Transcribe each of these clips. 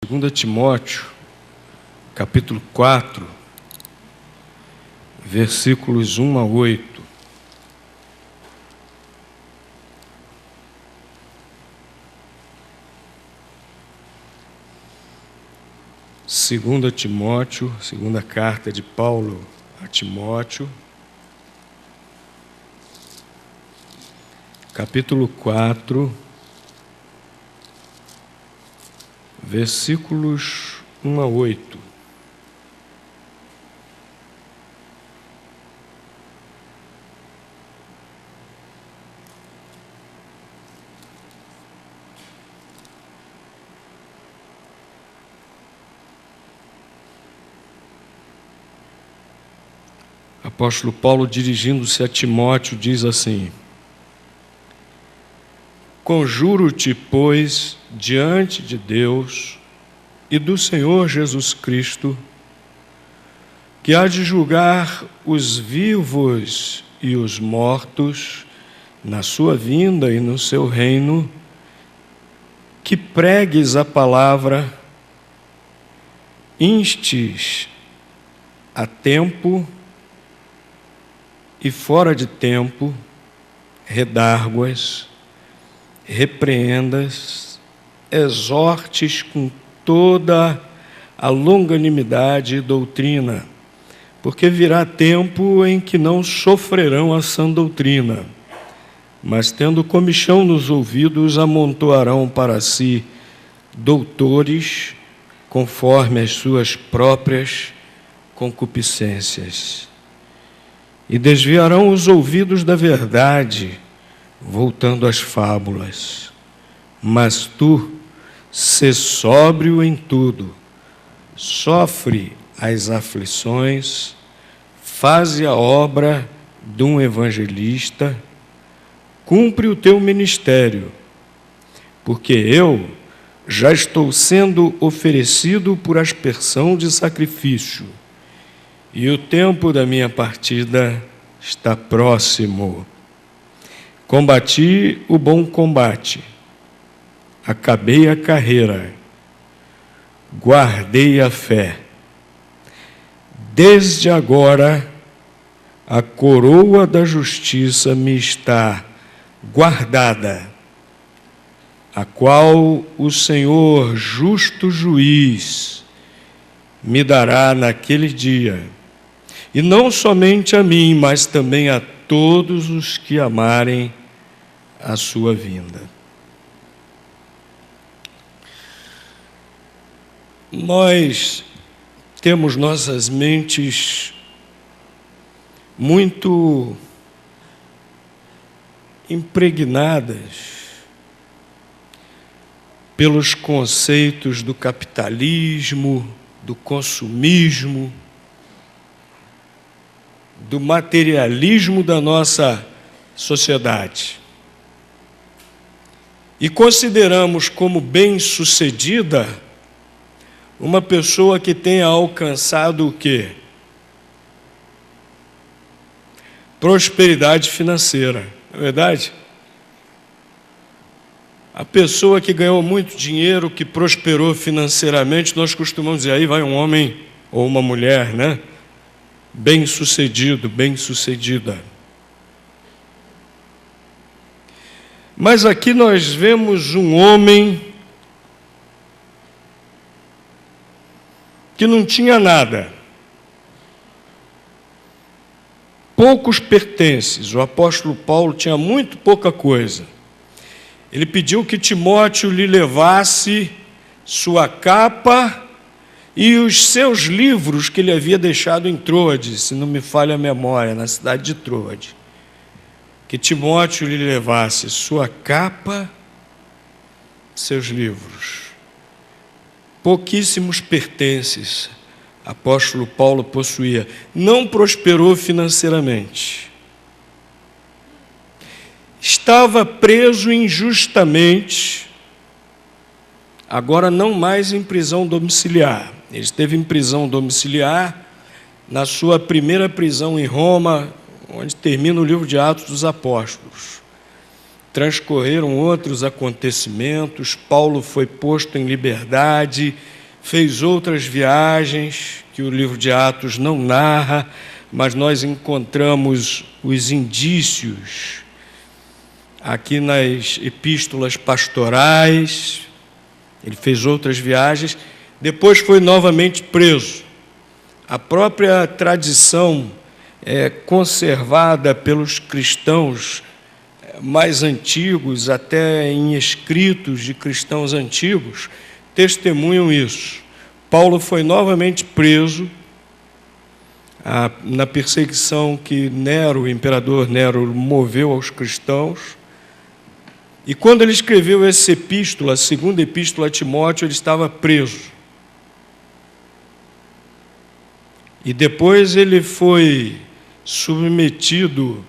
2 Timóteo, capítulo 4, versículos 1 a 8. Segunda Timóteo, segunda carta de Paulo a Timóteo, capítulo 4, versículos 1 a 8. Apóstolo Paulo, dirigindo-se a Timóteo, diz assim: Conjuro-te, pois, diante de Deus e do Senhor Jesus Cristo, que há de julgar os vivos e os mortos na sua vinda e no seu reino, que pregues a palavra, instes a tempo e fora de tempo, redárguas, repreendas, exortes com toda a longanimidade e doutrina, porque virá tempo em que não sofrerão a sã doutrina, mas tendo comichão nos ouvidos, amontoarão para si doutores, conforme as suas próprias concupiscências, e desviarão os ouvidos da verdade, voltando às fábulas. Mas tu, sê sóbrio em tudo, sofre as aflições, faze a obra de um evangelista, cumpre o teu ministério, porque eu já estou sendo oferecido por aspersão de sacrifício, e o tempo da minha partida está próximo. Combati o bom combate, acabei a carreira, guardei a fé. Desde agora, a coroa da justiça me está guardada, a qual o Senhor, justo juiz, me dará naquele dia, e não somente a mim, mas também a todos os que amarem a sua vinda. Nós temos nossas mentes muito impregnadas pelos conceitos do capitalismo, do consumismo, do materialismo da nossa sociedade. E consideramos como bem-sucedida uma pessoa que tenha alcançado o quê? Prosperidade financeira, não é verdade? A pessoa que ganhou muito dinheiro, que prosperou financeiramente, nós costumamos dizer, aí vai um homem ou uma mulher, né? Bem-sucedido, bem-sucedida. Mas aqui nós vemos um homem que não tinha nada, poucos pertences. O apóstolo Paulo tinha muito pouca coisa. Ele pediu que Timóteo lhe levasse sua capa e os seus livros que ele havia deixado em Troade, se não me falha a memória, na cidade de Troade. Que Timóteo lhe levasse sua capa, seus livros. Pouquíssimos pertences apóstolo Paulo possuía. Não prosperou financeiramente. Estava preso injustamente, agora não mais em prisão domiciliar. Ele esteve em prisão domiciliar na sua primeira prisão em Roma, onde termina o livro de Atos dos Apóstolos. Transcorreram outros acontecimentos, Paulo foi posto em liberdade, fez outras viagens que o livro de Atos não narra, mas nós encontramos os indícios aqui nas epístolas pastorais. Ele fez outras viagens, depois foi novamente preso. A própria tradição conservada pelos cristãos mais antigos, até em escritos de cristãos antigos, testemunham isso. Paulo foi novamente preso na perseguição que Nero, o imperador Nero, moveu aos cristãos. E quando ele escreveu essa epístola, a segunda epístola a Timóteo, ele estava preso. E depois ele foi submetido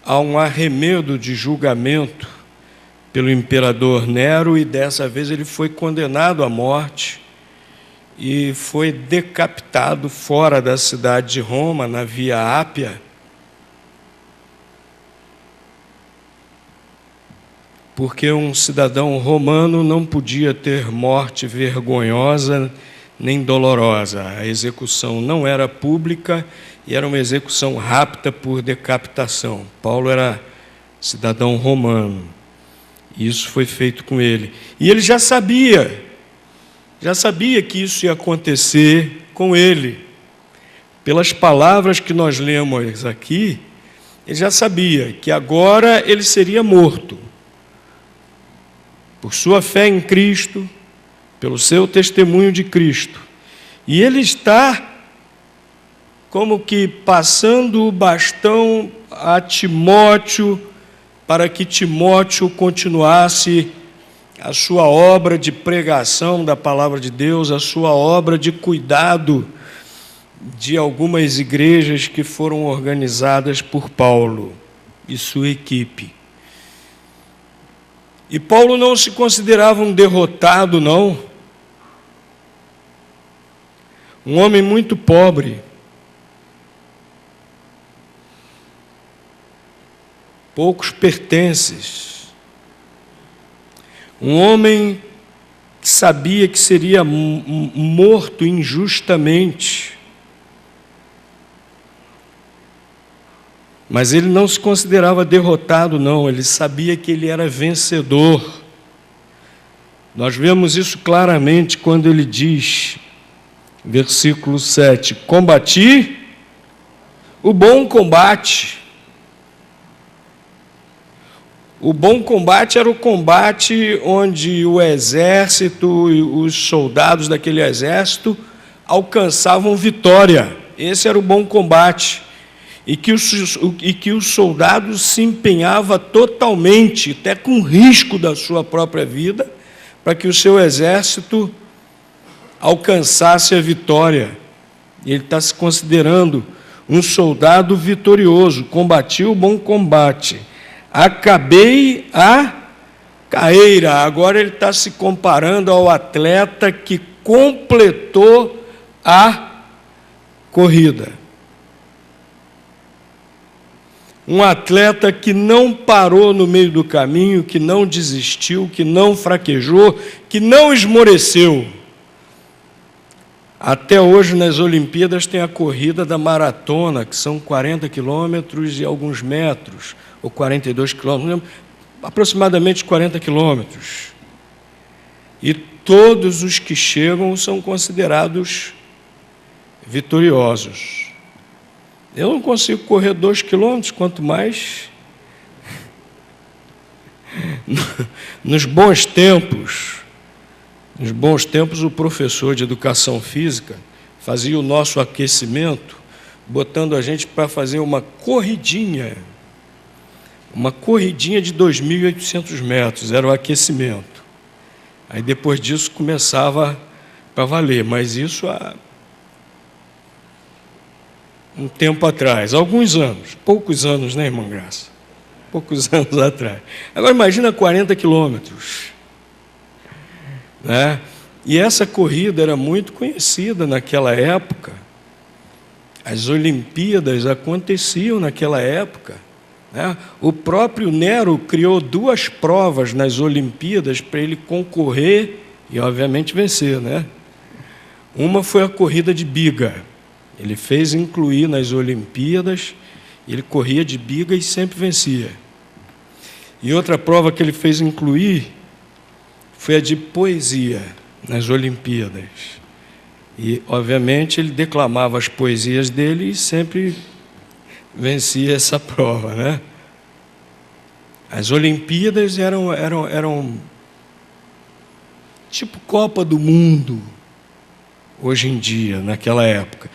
a um arremedo de julgamento pelo imperador Nero, e dessa vez ele foi condenado à morte e foi decapitado fora da cidade de Roma, na Via Ápia, porque um cidadão romano não podia ter morte vergonhosa nem dolorosa. A execução não era pública e era uma execução rápida por decapitação. Paulo era cidadão romano. Isso foi feito com ele. E ele já sabia que isso ia acontecer com ele. Pelas palavras que nós lemos aqui, ele já sabia que agora ele seria morto. Por sua fé em Cristo, pelo seu testemunho de Cristo. E ele está como que passando o bastão a Timóteo, para que Timóteo continuasse a sua obra de pregação da palavra de Deus, a sua obra de cuidado de algumas igrejas que foram organizadas por Paulo e sua equipe. E Paulo não se considerava um derrotado, não. Um homem muito pobre. Poucos pertences. Um homem que sabia que seria morto injustamente. Mas ele não se considerava derrotado, não. Ele sabia que ele era vencedor. Nós vemos isso claramente quando ele diz, versículo 7, combati o bom combate. O bom combate era o combate onde o exército e os soldados daquele exército alcançavam vitória. Esse era o bom combate. E que o soldado se empenhava totalmente, até com risco da sua própria vida, para que o seu exército alcançasse a vitória. E ele está se considerando um soldado vitorioso. Combati o bom combate. Acabei a carreira. Agora ele está se comparando ao atleta que completou a corrida. Um atleta que não parou no meio do caminho, que não desistiu, que não fraquejou, que não esmoreceu. Até hoje, nas Olimpíadas, tem a corrida da maratona, que são 40 quilômetros e alguns metros, ou 42 quilômetros, aproximadamente 40 quilômetros. E todos os que chegam são considerados vitoriosos. Eu não consigo correr 2 quilômetros, quanto mais nos bons tempos. Nos bons tempos, o professor de educação física fazia o nosso aquecimento, botando a gente para fazer uma corridinha de 2.800 metros, era o aquecimento. Aí depois disso começava para valer, mas isso há um tempo atrás, alguns anos, poucos anos, né, irmã Graça? Poucos anos atrás. Agora imagina 40 quilômetros. Né? E essa corrida era muito conhecida naquela época. As Olimpíadas aconteciam naquela época. Né? O próprio Nero criou 2 provas nas Olimpíadas para ele concorrer e obviamente vencer, né? Uma foi a corrida de biga. Ele fez incluir nas Olimpíadas, ele corria de biga e sempre vencia. E outra prova que ele fez incluir foi a de poesia nas Olimpíadas. E, obviamente, ele declamava as poesias dele e sempre vencia essa prova, né? As Olimpíadas eram tipo Copa do Mundo, hoje em dia, naquela época.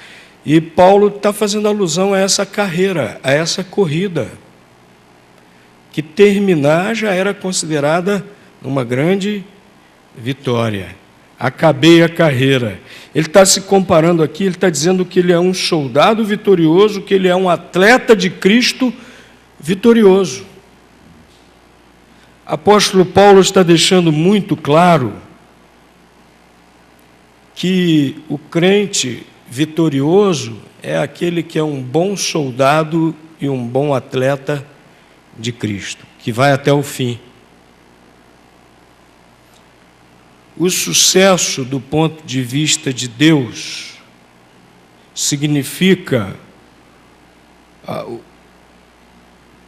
E Paulo está fazendo alusão a essa carreira, a essa corrida, que terminar já era considerada uma grande vitória. Acabei a carreira. Ele está se comparando aqui, ele está dizendo que ele é um soldado vitorioso, que ele é um atleta de Cristo vitorioso. Apóstolo Paulo está deixando muito claro que o crente vitorioso é aquele que é um bom soldado e um bom atleta de Cristo, que vai até o fim. O sucesso do ponto de vista de Deus significa,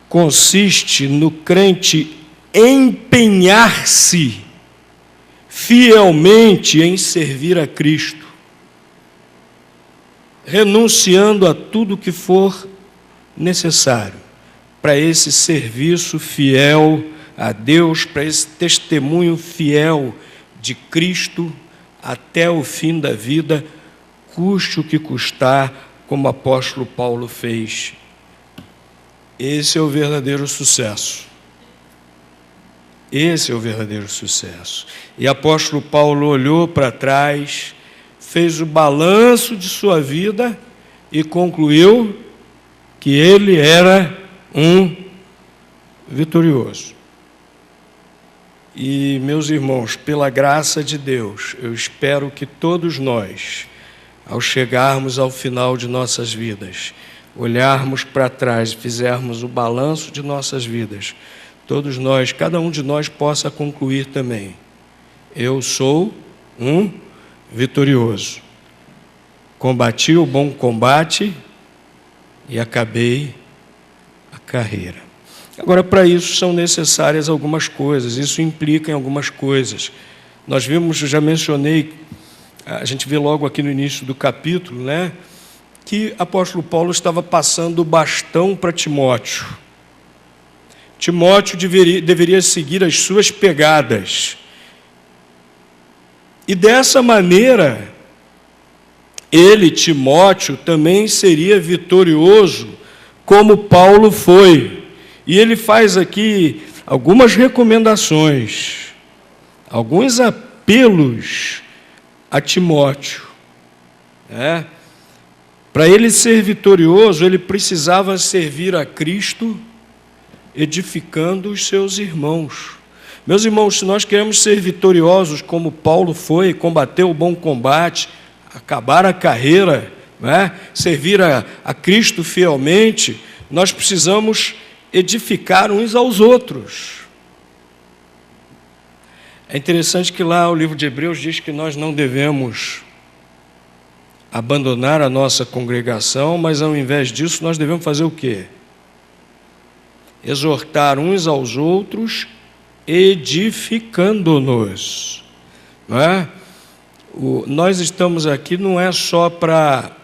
consiste no crente empenhar-se fielmente em servir a Cristo, renunciando a tudo que for necessário para esse serviço fiel a Deus, para esse testemunho fiel de Cristo até o fim da vida, custe o que custar, como o apóstolo Paulo fez. Esse é o verdadeiro sucesso. Esse é o verdadeiro sucesso. E o apóstolo Paulo olhou para trás, fez o balanço de sua vida e concluiu que ele era um vitorioso. E, meus irmãos, pela graça de Deus, eu espero que todos nós, ao chegarmos ao final de nossas vidas, olharmos para trás e fizermos o balanço de nossas vidas, todos nós, cada um de nós possa concluir também: eu sou um vitorioso. Combati o bom combate e acabei a carreira. Agora, para isso são necessárias algumas coisas, isso implica em algumas coisas. Nós vimos, eu já mencionei, a gente vê logo aqui no início do capítulo, né, que o apóstolo Paulo estava passando o bastão para Timóteo. Timóteo deveria seguir as suas pegadas. E dessa maneira, ele, Timóteo, também seria vitorioso, como Paulo foi. E ele faz aqui algumas recomendações, alguns apelos a Timóteo. Para ele ser vitorioso, ele precisava servir a Cristo, edificando os seus irmãos. Meus irmãos, se nós queremos ser vitoriosos como Paulo foi, combater o bom combate, acabar a carreira, servir a Cristo fielmente, nós precisamos edificar uns aos outros. É interessante que lá o livro de Hebreus diz que nós não devemos abandonar a nossa congregação, mas ao invés disso nós devemos fazer o quê? Exortar uns aos outros, edificando-nos. Não é? Nós estamos aqui não é só para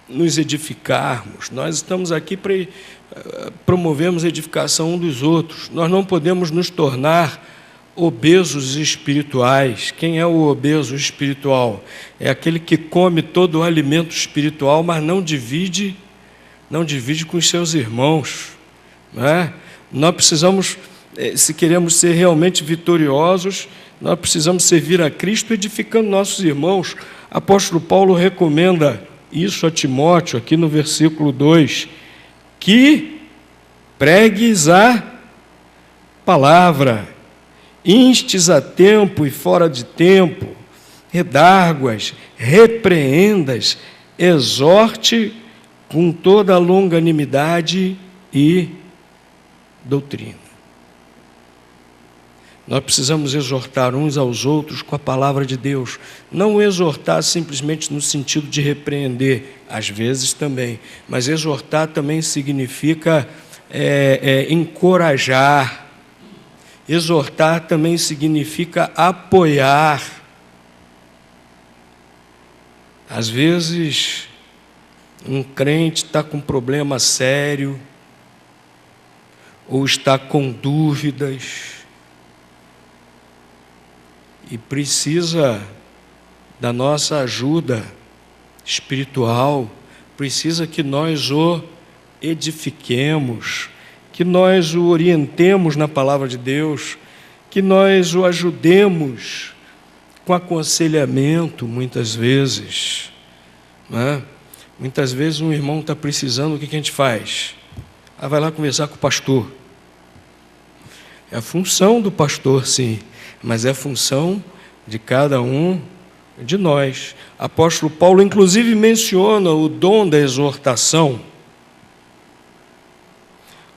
nos edificarmos, nós estamos aqui para promovermos a edificação um dos outros. Nós não podemos nos tornar obesos espirituais. Quem é o obeso espiritual? É aquele que come todo o alimento espiritual, mas não divide com os seus irmãos. Não é? Nós precisamos, se queremos ser realmente vitoriosos, nós precisamos servir a Cristo edificando nossos irmãos. Apóstolo Paulo recomenda isso a Timóteo, aqui no versículo 2, que pregues a palavra, instes a tempo e fora de tempo, redarguas, repreendas, exorte com toda a longanimidade e doutrina. Nós precisamos exortar uns aos outros com a palavra de Deus. Não exortar simplesmente no sentido de repreender, às vezes também. Mas exortar também significa encorajar. Exortar também significa apoiar. Às vezes, um crente está com um problema sério, ou está com dúvidas, e precisa da nossa ajuda espiritual, precisa que nós o edifiquemos, que nós o orientemos na palavra de Deus, que nós o ajudemos com aconselhamento, muitas vezes. Não é? Muitas vezes um irmão está precisando, o que a gente faz? Vai lá conversar com o pastor. É a função do pastor, sim, mas é a função de cada um de nós. Apóstolo Paulo, inclusive, menciona o dom da exortação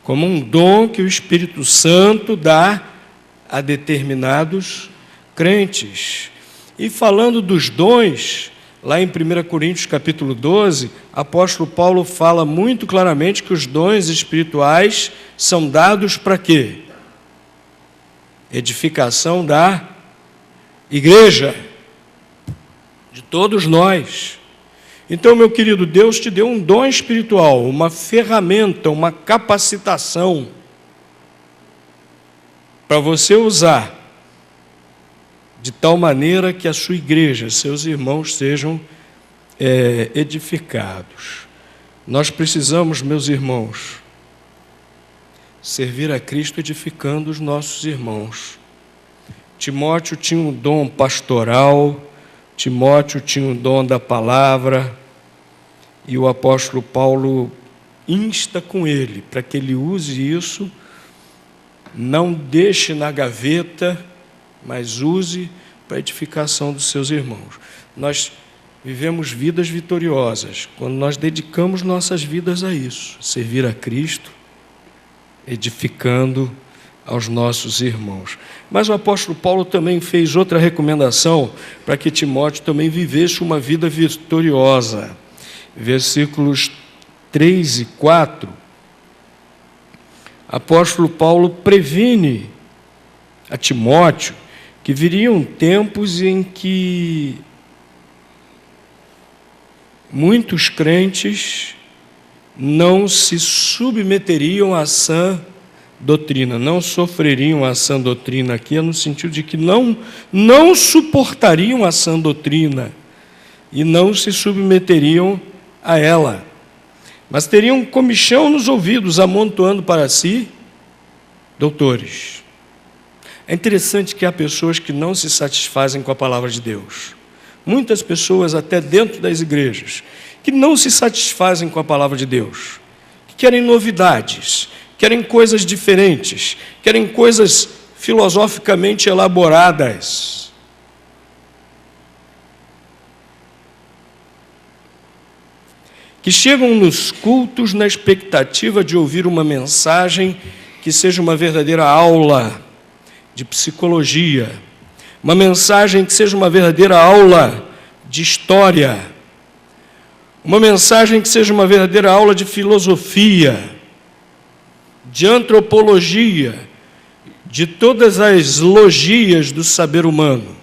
como um dom que o Espírito Santo dá a determinados crentes. E falando dos dons, lá em 1 Coríntios capítulo 12, apóstolo Paulo fala muito claramente que os dons espirituais são dados para quê? Edificação da igreja, de todos nós. Então, meu querido, Deus te deu um dom espiritual, uma ferramenta, uma capacitação para você usar de tal maneira que a sua igreja, seus irmãos sejam edificados. Nós precisamos, meus irmãos, servir a Cristo edificando os nossos irmãos. Timóteo tinha um dom pastoral, Timóteo tinha um dom da palavra, e o apóstolo Paulo insta com ele para que ele use isso, não deixe na gaveta, mas use para a edificação dos seus irmãos. Nós vivemos vidas vitoriosas quando nós dedicamos nossas vidas a isso, servir a Cristo, edificando aos nossos irmãos. Mas o apóstolo Paulo também fez outra recomendação para que Timóteo também vivesse uma vida vitoriosa. Versículos 3 e 4, apóstolo Paulo previne a Timóteo que viriam tempos em que muitos crentes não se submeteriam à sã doutrina, não sofreriam a sã doutrina, aqui é no sentido de que não suportariam a sã doutrina e não se submeteriam a ela, mas teriam comichão nos ouvidos, amontoando para si doutores. É interessante que há pessoas que não se satisfazem com a palavra de Deus. Muitas pessoas, até dentro das igrejas, que não se satisfazem com a palavra de Deus, que querem novidades, querem coisas diferentes, querem coisas filosoficamente elaboradas. Que chegam nos cultos na expectativa de ouvir uma mensagem que seja uma verdadeira aula de psicologia, uma mensagem que seja uma verdadeira aula de história, uma mensagem que seja uma verdadeira aula de filosofia, de antropologia, de todas as logias do saber humano.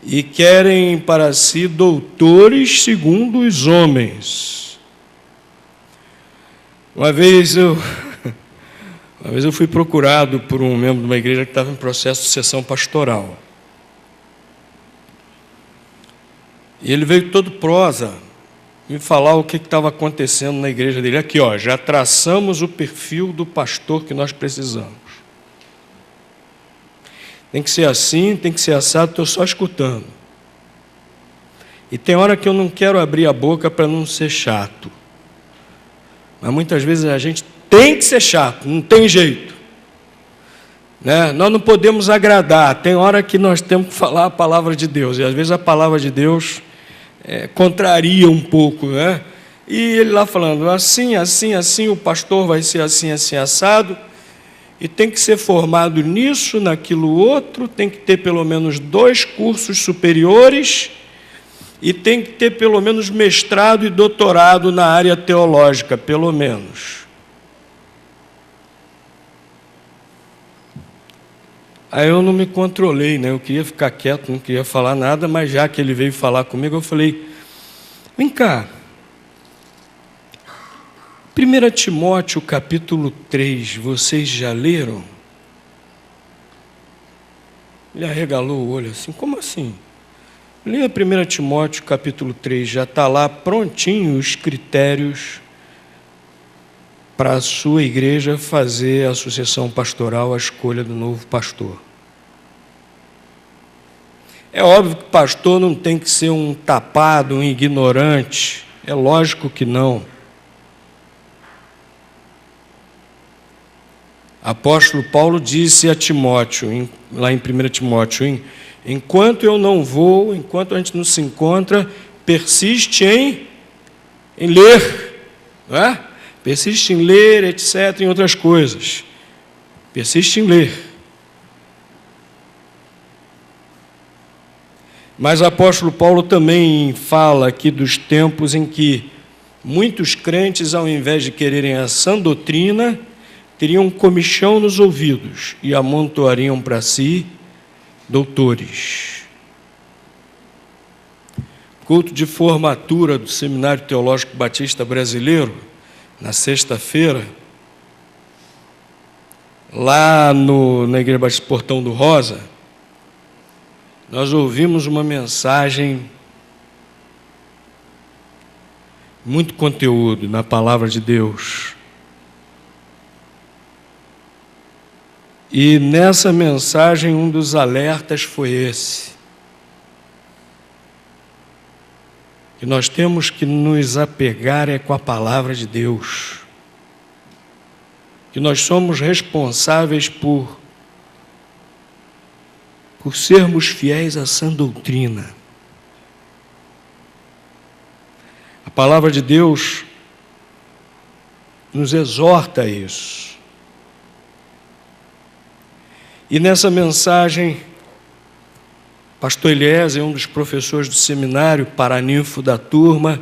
E querem para si doutores segundo os homens. Uma vez eu fui procurado por um membro de uma igreja que estava em processo de sucessão pastoral. E ele veio todo prosa me falar o que estava acontecendo na igreja dele. Aqui, ó, já traçamos o perfil do pastor que nós precisamos. Tem que ser assim, tem que ser assado, estou só escutando. E tem hora que eu não quero abrir a boca para não ser chato. Mas muitas vezes a gente tem que ser chato, não tem jeito. Né? Nós não podemos agradar, tem hora que nós temos que falar a palavra de Deus. E às vezes a palavra de Deus contraria um pouco, né? E ele lá falando, assim, assim, assim, o pastor vai ser assim, assim, assado. e tem que ser formado nisso, naquilo outro, tem que ter pelo menos 2 cursos superiores e tem que ter pelo menos mestrado e doutorado na área teológica, pelo menos. Aí eu não me controlei, né? Eu queria ficar quieto, não queria falar nada, mas já que ele veio falar comigo, eu falei, vem cá, 1 Timóteo capítulo 3, vocês já leram? Ele arregalou o olho assim, como assim? Leia 1 Timóteo capítulo 3, já está lá prontinho os critérios para a sua igreja fazer a sucessão pastoral, a escolha do novo pastor. É óbvio que pastor não tem que ser um tapado, um ignorante, é lógico que não. Apóstolo Paulo disse a Timóteo, lá em 1 Timóteo, enquanto eu não vou, enquanto a gente não se encontra, persiste em ler, não é? Persiste em ler, etc., em outras coisas. Persiste em ler. Mas o apóstolo Paulo também fala aqui dos tempos em que muitos crentes, ao invés de quererem a sã doutrina, teriam comichão nos ouvidos e amontoariam para si doutores. Culto de formatura do Seminário Teológico Batista Brasileiro, na sexta-feira, lá na Igreja Batista Portão do Rosa, nós ouvimos uma mensagem, muito conteúdo na Palavra de Deus. E nessa mensagem, um dos alertas foi esse. Que nós temos que nos apegar com a Palavra de Deus. Que nós somos responsáveis por sermos fiéis à sã doutrina. A Palavra de Deus nos exorta a isso. E nessa mensagem, pastor Eliezer, um dos professores do seminário, paraninfo da turma,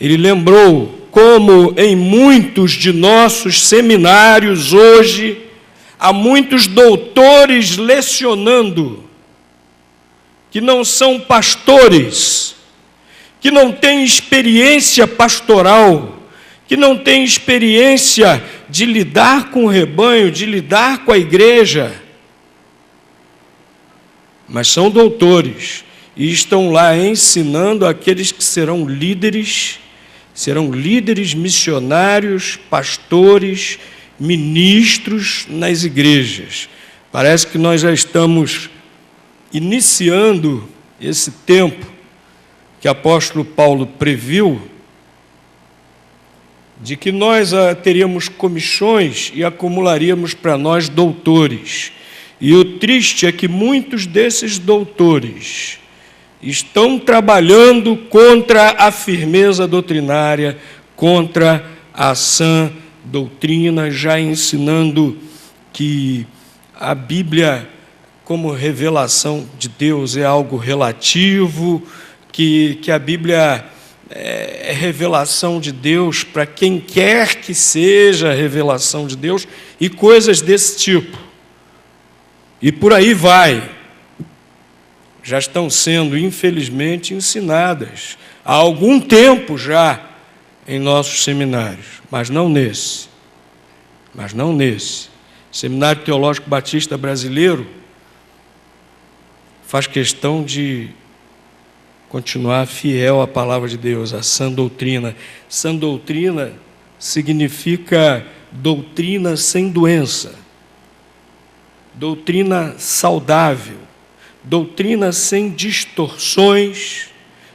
ele lembrou como em muitos de nossos seminários hoje, há muitos doutores lecionando, que não são pastores, que não têm experiência pastoral, que não têm experiência de lidar com o rebanho, de lidar com a igreja, mas são doutores e estão lá ensinando aqueles que serão líderes missionários, pastores, ministros nas igrejas. Parece que nós já estamos iniciando esse tempo que o apóstolo Paulo previu, de que nós teríamos comissões e acumularíamos para nós doutores. E o triste é que muitos desses doutores estão trabalhando contra a firmeza doutrinária, contra a sã doutrina, já ensinando que a Bíblia, como revelação de Deus, é algo relativo, que a Bíblia é revelação de Deus para quem quer que seja revelação de Deus, e coisas desse tipo. E por aí vai. Já estão sendo, infelizmente, ensinadas há algum tempo já em nossos seminários, mas não nesse. Seminário Teológico Batista Brasileiro faz questão de continuar fiel à palavra de Deus, à sã doutrina. Sã doutrina significa doutrina sem doença, doutrina saudável, doutrina sem distorções,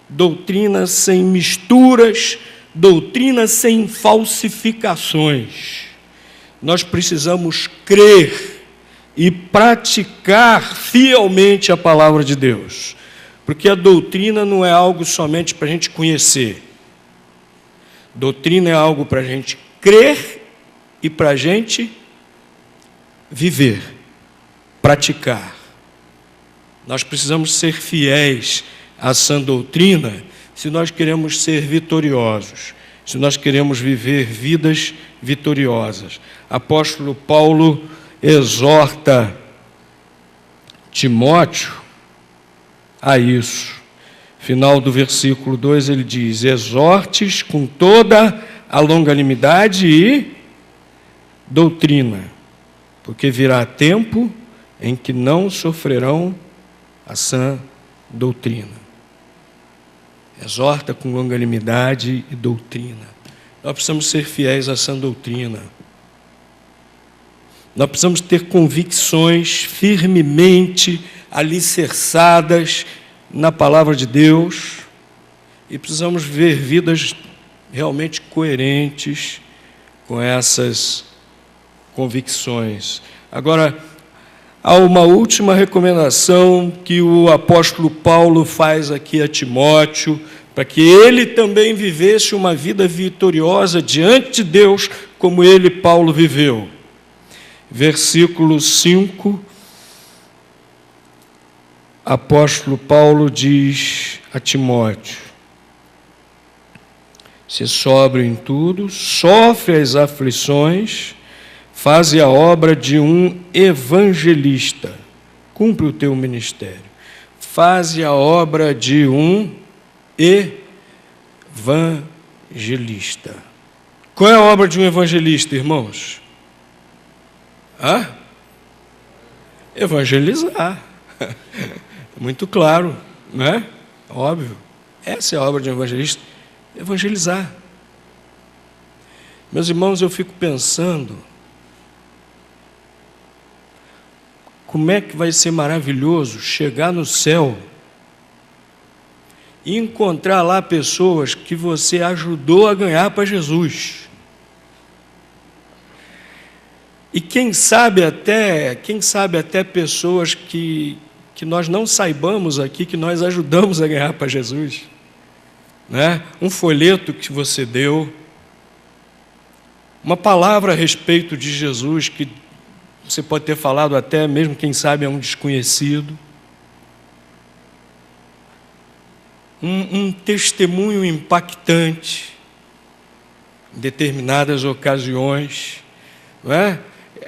doutrina sem misturas, doutrina sem falsificações. Nós precisamos crer e praticar fielmente a palavra de Deus, porque a doutrina não é algo somente para a gente conhecer. Doutrina é algo para a gente crer e para a gente viver, praticar. Nós precisamos ser fiéis à sã doutrina se nós queremos ser vitoriosos, se nós queremos viver vidas vitoriosas. Apóstolo Paulo exorta Timóteo a isso. Final do versículo 2 ele diz: exortes com toda a longanimidade e doutrina, porque virá tempo em que não sofrerão a sã doutrina. Exorta com longanimidade e doutrina. Nós precisamos ser fiéis à sã doutrina. Nós precisamos ter convicções firmemente alicerçadas na palavra de Deus e precisamos viver vidas realmente coerentes com essas convicções. Agora, há uma última recomendação que o apóstolo Paulo faz aqui a Timóteo, para que ele também vivesse uma vida vitoriosa diante de Deus, como ele, Paulo, viveu. Versículo 5, apóstolo Paulo diz a Timóteo: se sóbrio em tudo, sofre as aflições, faze a obra de um evangelista, cumpre o teu ministério. Faze a obra de um evangelista. Qual é a obra de um evangelista, irmãos? Evangelizar. Muito claro, não é? Óbvio. Essa é a obra de um evangelista. Evangelizar. Meus irmãos, eu fico pensando como é que vai ser maravilhoso chegar no céu e encontrar lá pessoas que você ajudou a ganhar para Jesus. E quem sabe até pessoas que nós não saibamos aqui, que nós ajudamos a ganhar para Jesus. Né? Um folheto que você deu, uma palavra a respeito de Jesus que você pode ter falado até mesmo, quem sabe, a um desconhecido. Um testemunho impactante em determinadas ocasiões. Não é?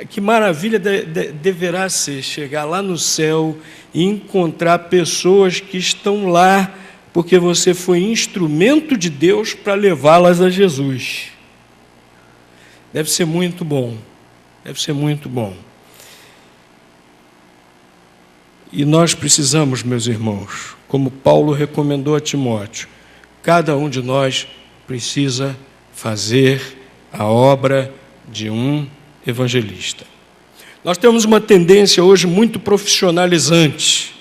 Que maravilha deverá ser chegar lá no céu e encontrar pessoas que estão lá porque você foi instrumento de Deus para levá-las a Jesus. Deve ser muito bom. Deve ser muito bom. E nós precisamos, meus irmãos, como Paulo recomendou a Timóteo, cada um de nós precisa fazer a obra de um evangelista. Nós temos uma tendência hoje muito profissionalizante.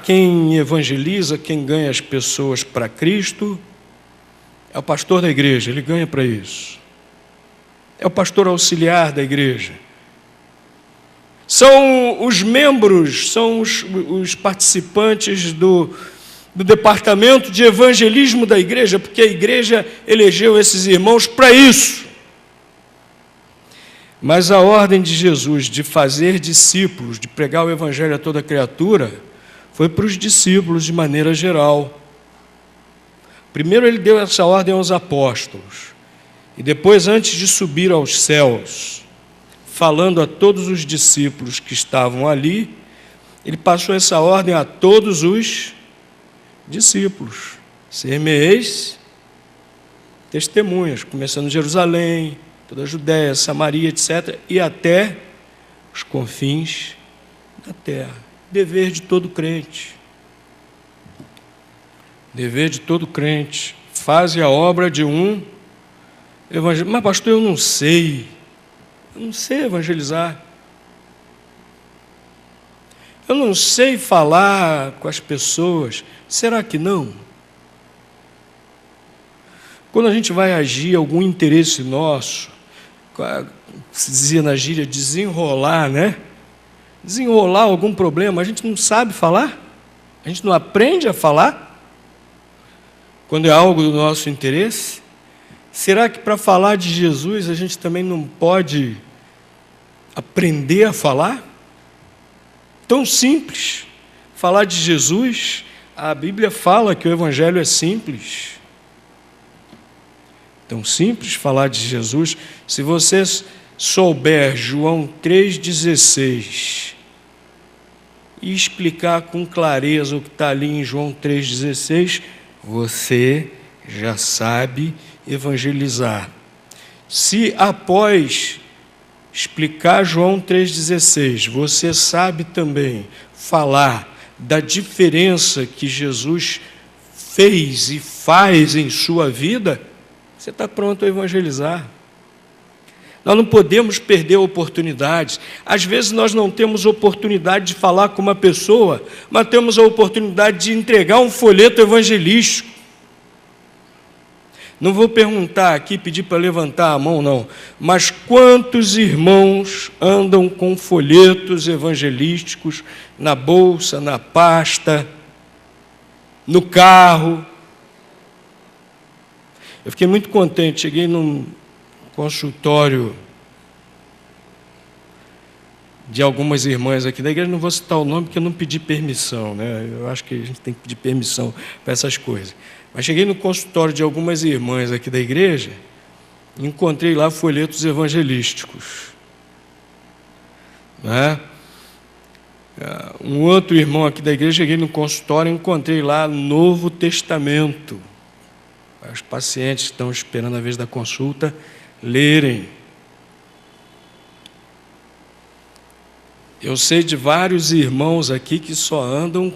Quem evangeliza, quem ganha as pessoas para Cristo, é o pastor da igreja, ele ganha para isso. É o pastor auxiliar da igreja. São os membros, são os participantes do departamento de evangelismo da igreja, porque a igreja elegeu esses irmãos para isso. Mas a ordem de Jesus de fazer discípulos, de pregar o evangelho a toda criatura, foi para os discípulos de maneira geral. Primeiro ele deu essa ordem aos apóstolos, e depois, antes de subir aos céus, falando a todos os discípulos que estavam ali, ele passou essa ordem a todos os discípulos: ser-me-eis testemunhas, começando em Jerusalém, toda a Judéia, Samaria, etc., e até os confins da terra. Dever de todo crente. Dever de todo crente. Faze a obra de um evangelista. Mas, pastor, eu não sei evangelizar. Eu não sei falar com as pessoas. Será que não? Quando a gente vai agir algum interesse nosso, se dizia na gíria, desenrolar, né? Desenrolar algum problema, a gente não sabe falar? A gente não aprende a falar? Quando é algo do nosso interesse? Será que para falar de Jesus a gente também não pode aprender a falar? Tão simples. Falar de Jesus, a Bíblia fala que o Evangelho é simples. Tão simples falar de Jesus. Se você souber João 3,16 e explicar com clareza o que está ali em João 3,16, você já sabe evangelizar. Se após explicar João 3,16, você sabe também falar da diferença que Jesus fez e faz em sua vida, você está pronto a evangelizar. Nós não podemos perder oportunidades. Às vezes nós não temos oportunidade de falar com uma pessoa, mas temos a oportunidade de entregar um folheto evangelístico. Não vou perguntar aqui, pedir para levantar a mão, não. Mas quantos irmãos andam com folhetos evangelísticos na bolsa, na pasta, no carro? Eu fiquei muito contente. Cheguei num consultório de algumas irmãs aqui da igreja. Não vou citar o nome porque eu não pedi permissão, né? Eu acho que a gente tem que pedir permissão para essas coisas. Mas cheguei no consultório de algumas irmãs aqui da igreja e encontrei lá folhetos evangelísticos. Né? Um outro irmão aqui da igreja, cheguei no consultório e encontrei lá Novo Testamento. Os pacientes que estão esperando a vez da consulta lerem. Eu sei de vários irmãos aqui que só andam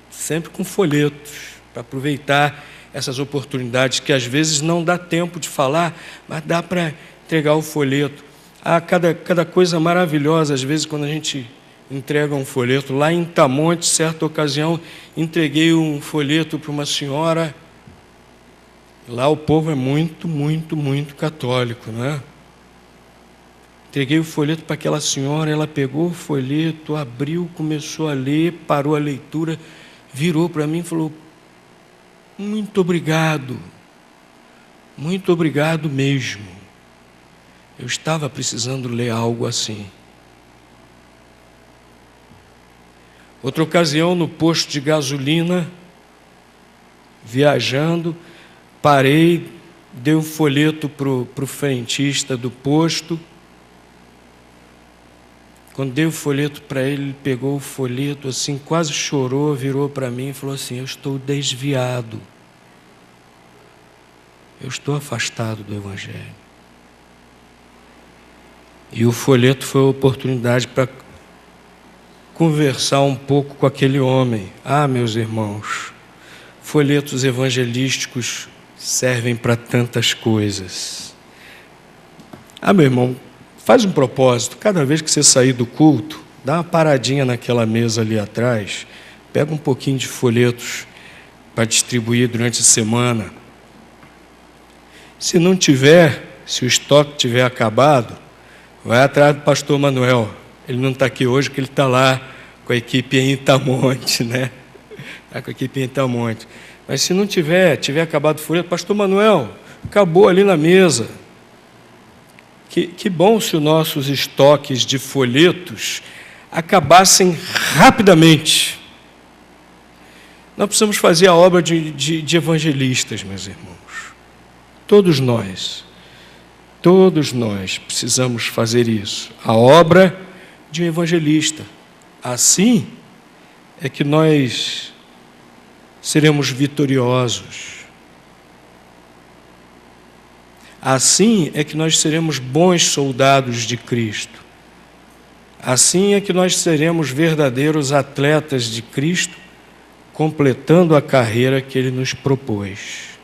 sempre com folhetos, para aproveitar essas oportunidades que às vezes não dá tempo de falar, mas dá para entregar o folheto. Cada coisa maravilhosa, às vezes, quando a gente entrega um folheto. Lá em Tamonte, certa ocasião, entreguei um folheto para uma senhora. Lá o povo é muito, muito, muito católico, não é? Entreguei o folheto para aquela senhora, ela pegou o folheto, abriu, começou a ler, parou a leitura, virou para mim e falou: muito obrigado mesmo. Eu estava precisando ler algo assim. Outra ocasião, no posto de gasolina, viajando, parei, dei um folheto para o frentista do posto. Quando dei o folheto para ele, ele pegou o folheto assim, quase chorou, virou para mim e falou assim: eu estou desviado. Eu estou afastado do Evangelho. E o folheto foi a oportunidade para conversar um pouco com aquele homem. Meus irmãos, folhetos evangelísticos servem para tantas coisas. Meu irmão, faz um propósito, cada vez que você sair do culto, dá uma paradinha naquela mesa ali atrás, pega um pouquinho de folhetos para distribuir durante a semana. Se não tiver, se o estoque tiver acabado, vai atrás do pastor Manuel. Ele não está aqui hoje, porque ele está lá com a equipe em Itamonte, né? Está com a equipe em Itamonte. Mas se não tiver acabado o folheto, pastor Manuel, acabou ali na mesa. Que bom se os nossos estoques de folhetos acabassem rapidamente. Nós precisamos fazer a obra de evangelistas, meus irmãos. Todos nós precisamos fazer isso. A obra de um evangelista. Assim é que nós seremos vitoriosos. Assim é que nós seremos bons soldados de Cristo. Assim é que nós seremos verdadeiros atletas de Cristo, completando a carreira que Ele nos propôs.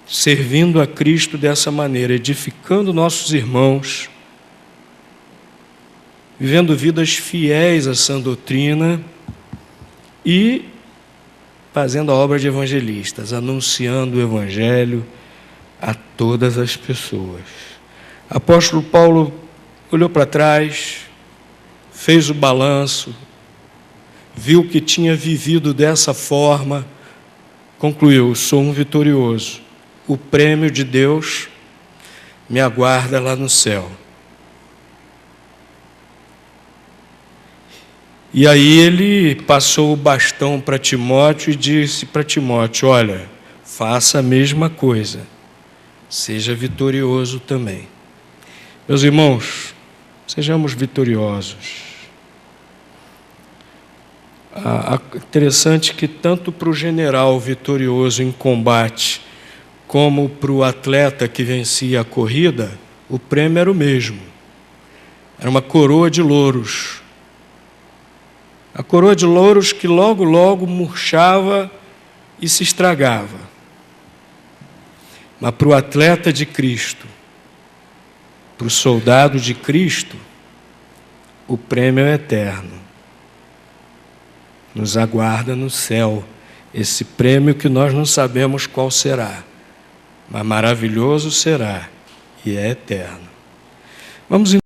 Servindo a Cristo dessa maneira, edificando nossos irmãos, vivendo vidas fiéis à sã doutrina e fazendo a obra de evangelistas, anunciando o Evangelho a todas as pessoas. Apóstolo Paulo olhou para trás, fez o balanço, viu que tinha vivido dessa forma, concluiu: sou um vitorioso. o prêmio de Deus me aguarda lá no céu. E aí ele passou o bastão para Timóteo e disse para Timóteo: olha, faça a mesma coisa, seja vitorioso também. Meus irmãos, sejamos vitoriosos. Interessante que tanto para o general vitorioso em combate, como para o atleta que vencia a corrida, o prêmio era o mesmo. Era uma coroa de louros. A coroa de louros que logo, logo murchava e se estragava. Mas para o atleta de Cristo, para o soldado de Cristo, o prêmio é eterno. Nos aguarda no céu esse prêmio que nós não sabemos qual será, mas maravilhoso será e é eterno. Vamos